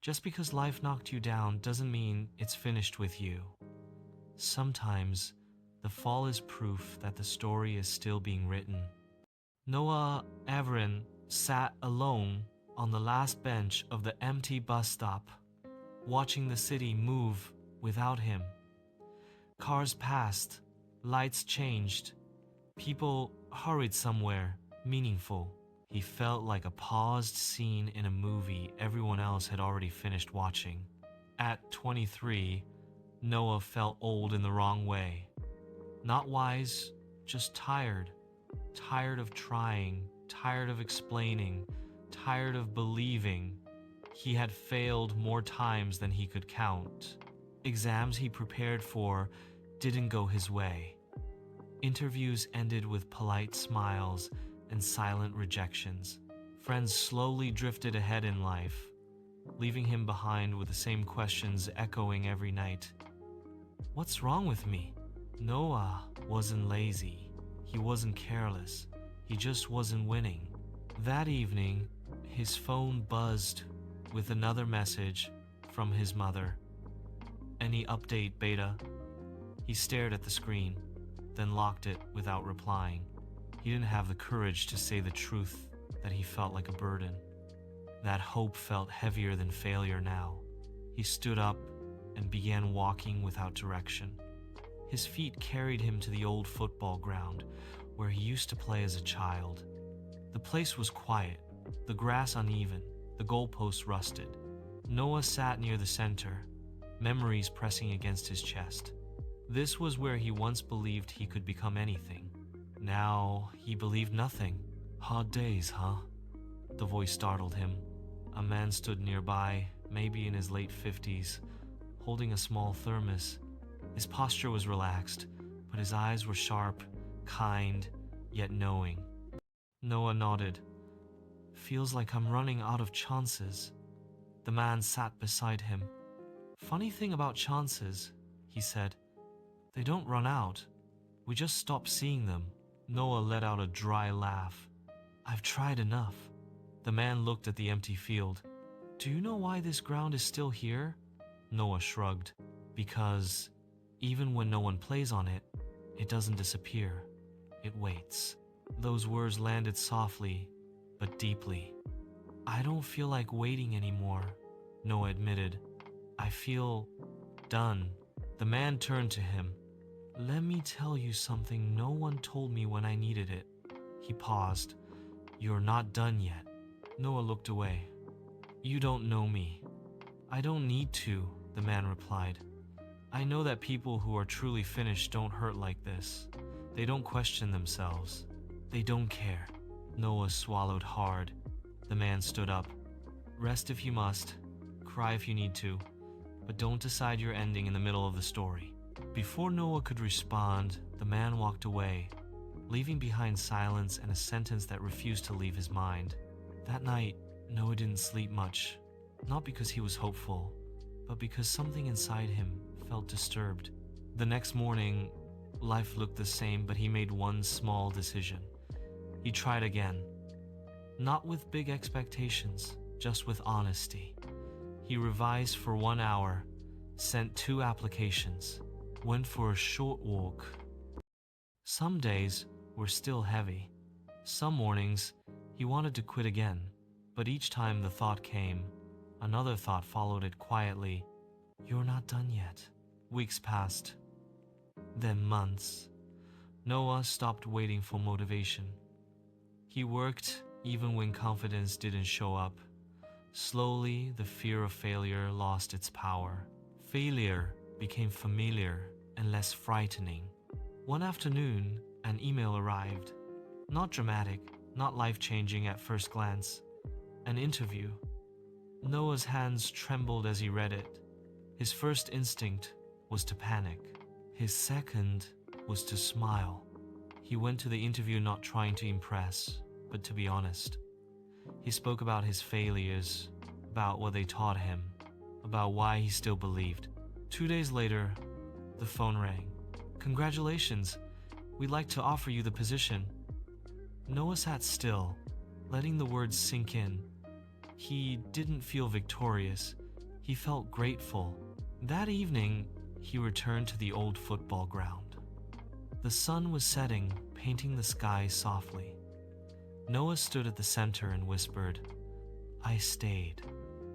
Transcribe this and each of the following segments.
Just because life knocked you down doesn't mean it's finished with you. Sometimes, the fall is proof that the story is still being written. Noah Averin sat alone on the last bench of the empty bus stop, watching the city move without him. Cars passed, lights changed, people hurried somewhere meaningful. He felt like a paused scene in a movie everyone else had already finished watching. At 23, Noah felt old in the wrong way. Not wise, just tired. Tired of trying, tired of explaining, tired of believing. He had failed more times than he could count. Exams he prepared for didn't go his way. Interviews ended with polite smiles and silent rejections. Friends slowly drifted ahead in life, leaving him behind with the same questions echoing every night. What's wrong with me? Noah wasn't lazy. He wasn't careless. He just wasn't winning. That evening, his phone buzzed with another message from his mother. Any update, Beta? He stared at the screen, then locked it without replying. He didn't have the courage to say the truth that he felt like a burden. That hope felt heavier than failure now. He stood up and began walking without direction. His feet carried him to the old football ground where he used to play as a child. The place was quiet, the grass uneven, the goalposts rusted. Noah sat near the center, memories pressing against his chest. This was where he once believed he could become anything. Now he believed nothing. Hard days, huh? The voice startled him. A man stood nearby, maybe in his late 50s, holding a small thermos. His posture was relaxed, but his eyes were sharp, kind, yet knowing. Noah nodded. Feels like I'm running out of chances. The man sat beside him. Funny thing about chances, he said. They don't run out. We just stop seeing them. Noah let out a dry laugh. I've tried enough. The man looked at the empty field. Do you know why this ground is still here? Noah shrugged. Because even when no one plays on it, it doesn't disappear. It waits. Those words landed softly, but deeply. I don't feel like waiting anymore, Noah admitted. I feel done. The man turned to him. Let me tell you something no one told me when I needed it. He paused. You're not done yet. Noah looked away. You don't know me. I don't need to, the man replied. I know that people who are truly finished don't hurt like this. They don't question themselves. They don't care. Noah swallowed hard. The man stood up. Rest if you must. Cry if you need to. But don't decide your ending in the middle of the story. Before Noah could respond, the man walked away, leaving behind silence and a sentence that refused to leave his mind. That night, Noah didn't sleep much, not because he was hopeful, but because something inside him felt disturbed. The next morning, life looked the same, but he made one small decision. He tried again. Not with big expectations, just with honesty. He revised for 1 hour, sent 2 applications, went for a short walk. Some days were still heavy. Some mornings, he wanted to quit again, but each time the thought came, another thought followed it quietly. You're not done yet. Weeks passed, then months. Noah stopped waiting for motivation. He worked even when confidence didn't show up. Slowly, the fear of failure lost its power. Failure became familiar and less frightening. One afternoon, an email arrived. Not dramatic, not life-changing at first glance. An interview. Noah's hands trembled as he read it. His first instinct was to panic. His second was to smile. He went to the interview not trying to impress, but to be honest. He spoke about his failures, about what they taught him, about why he still believed. 2 days later, the phone rang. Congratulations, we'd like to offer you the position. Noah sat still, letting the words sink in. He didn't feel victorious. He felt grateful. That evening, he returned to the old football ground. The sun was setting, painting the sky softly. Noah stood at the center and whispered, "I stayed."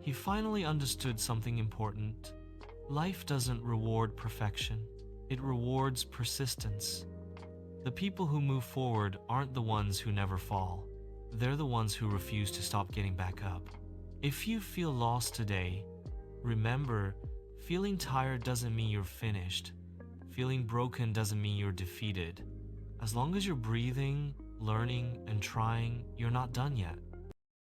He finally understood something important. Life doesn't reward perfection. It rewards persistence. The people who move forward aren't the ones who never fall. They're the ones who refuse to stop getting back up. If you feel lost today, remember, feeling tired doesn't mean you're finished. Feeling broken doesn't mean you're defeated. As long as you're breathing, learning, and trying, you're not done yet.